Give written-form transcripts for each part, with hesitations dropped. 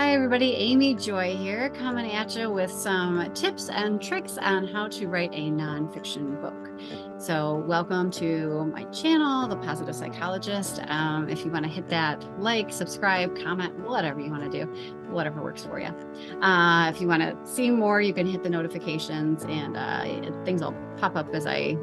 Hi everybody, Amy Joy here, coming at you with some tips and tricks on how to write a nonfiction book. So welcome to my channel, The Positive Psychologist. If you want to hit that like, subscribe, comment, whatever you want to do, whatever works for you. If you want to see more, you can hit the notifications and things will pop up as I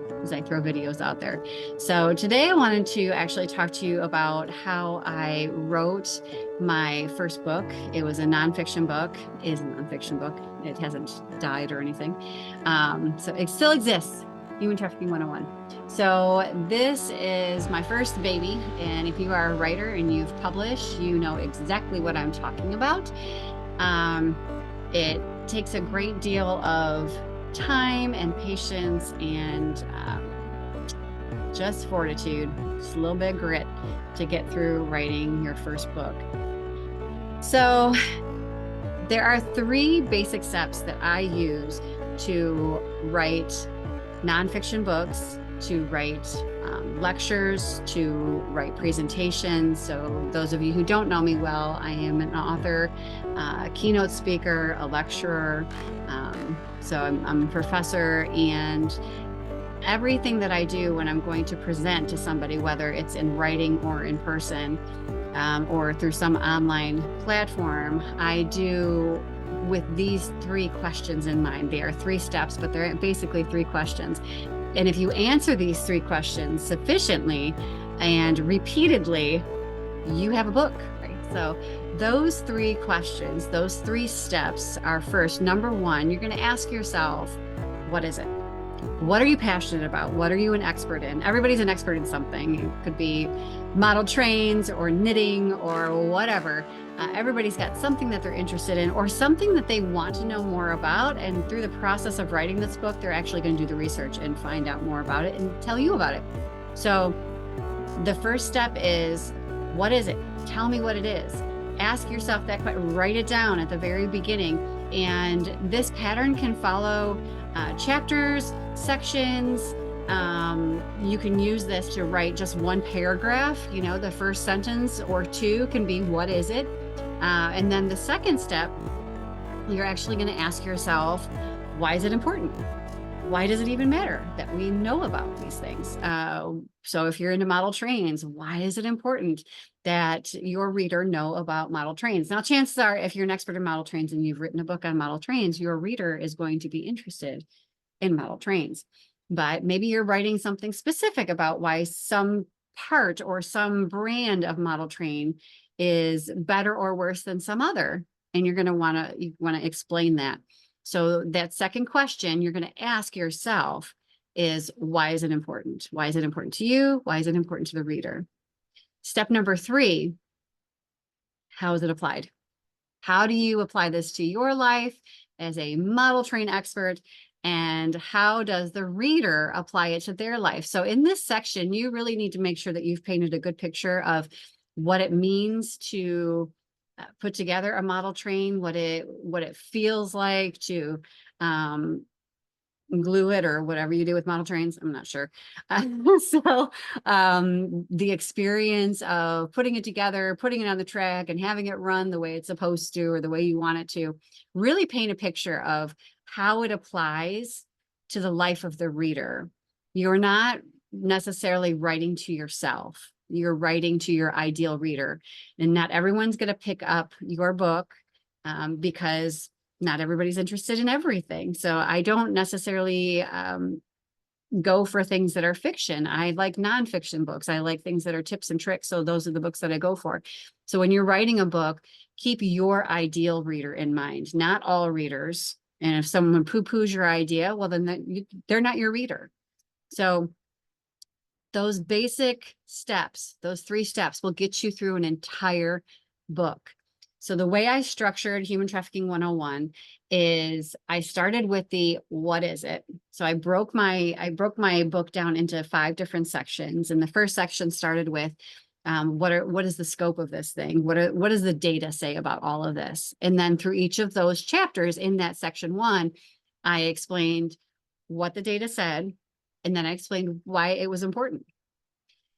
throw videos out there. So today I wanted to actually talk to you about how I wrote my first book. It was a nonfiction book, is a nonfiction book. It hasn't died or anything. So it still exists, Human Trafficking 101. So this is my first baby. And if you are a writer and you've published, you know exactly what I'm talking about. It takes a great deal of time and patience and just fortitude, just a little bit of grit to get through writing your first book. So there are 3 basic steps that I use to write nonfiction books, to write lectures, to write presentations. So those of you who don't know me well, I am an author, a keynote speaker, a lecturer. So I'm a professor, and everything that I do when I'm going to present to somebody, whether it's in writing or in person, or through some online platform, I do with these 3 questions in mind. They are 3 steps, but they're basically 3 questions. And if you answer these 3 questions sufficiently and repeatedly, you have a book, right? So those 3 questions, those 3 steps are: first, number 1, you're going to ask yourself, what is it? What are you passionate about? What are you an expert in? Everybody's an expert in something. It could be model trains or knitting or whatever. Everybody's got something that they're interested in or something that they want to know more about. And through the process of writing this book, they're actually going to do the research and find out more about it and tell you about it. So the first step is, what is it? Tell me what it is. Ask yourself that question. Write it down at the very beginning. And this pattern can follow chapters, sections. You can use this to write just 1 paragraph. You know, the first sentence or 2 can be, what is it? And then the second step, you're actually going to ask yourself, why is it important? Why does it even matter that we know about these things? So if you're into model trains, why is it important that your reader know about model trains? Now, chances are, if you're an expert in model trains and you've written a book on model trains, your reader is going to be interested in model trains. But maybe you're writing something specific about why some part or some brand of model train is better or worse than some other, and you're going to want to explain that. So that second question you're going to ask yourself is, why is it important? Why is it important to you? Why is it important to the reader? Step number 3, how is it applied? How do you apply this to your life as a model train expert? And how does the reader apply it to their life? So in this section, you really need to make sure that you've painted a good picture of what it means to put together a model train, what it feels like to glue it, or whatever you do with model trains. I'm not sure. So the experience of putting it together, putting it on the track and having it run the way it's supposed to, or the way you want it to, really paint a picture of how it applies to the life of the reader. You're not necessarily writing to yourself. You're writing to your ideal reader. And not everyone's going to pick up your book because not everybody's interested in everything. So I don't necessarily go for things that are fiction. I like nonfiction books. I like things that are tips and tricks. So those are the books that I go for. So when you're writing a book, keep your ideal reader in mind, not all readers. And if someone poo-poos your idea, well, then they're not your reader. So those basic steps, those 3 steps will get you through an entire book. So the way I structured Human Trafficking 101 is I started with the what is it? So I broke my book down into 5 different sections. And the first section started with what is the scope of this thing? What does the data say about all of this? And then through each of those chapters in that section 1, I explained what the data said, and then I explained why it was important.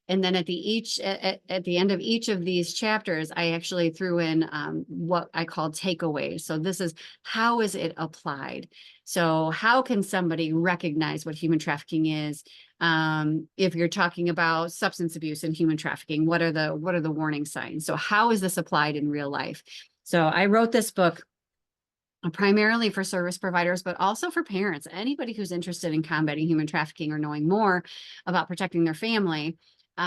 And then at the end of each of these chapters, I actually threw in what I call takeaways. So this is, how is it applied? So how can somebody recognize what human trafficking is? If you're talking about substance abuse and human trafficking, what are the warning signs? So how is this applied in real life? So I wrote this book primarily for service providers, but also for parents, anybody who's interested in combating human trafficking or knowing more about protecting their family. But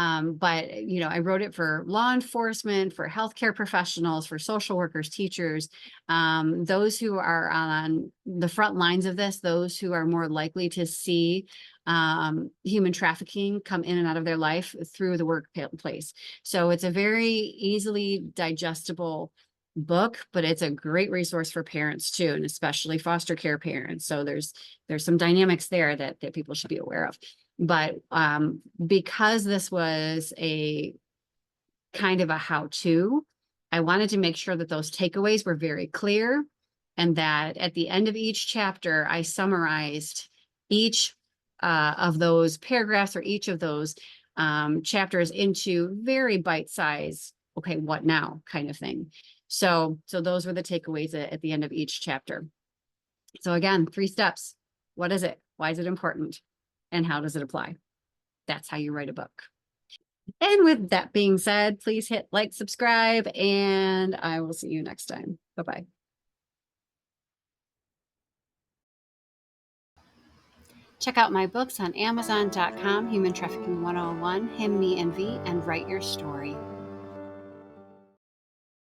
I wrote it for law enforcement, for healthcare professionals, for social workers, teachers, those who are on the front lines of this, those who are more likely to see human trafficking come in and out of their life through the workplace. So it's a very easily digestible book, but it's a great resource for parents too, and especially foster care parents. So there's some dynamics there that people should be aware of. But because this was a kind of a how-to, I wanted to make sure that those takeaways were very clear, and that at the end of each chapter, I summarized each of those paragraphs or each of those chapters into very bite-sized, okay, what now kind of thing. So those were the takeaways at the end of each chapter. So again, 3 steps. What is it? Why is it important? And how does it apply? That's how you write a book. And with that being said, please hit like, subscribe, and I will see you next time. Bye-bye. Check out my books on Amazon.com, Human Trafficking 101, Him, Me, and V, and Write Your Story.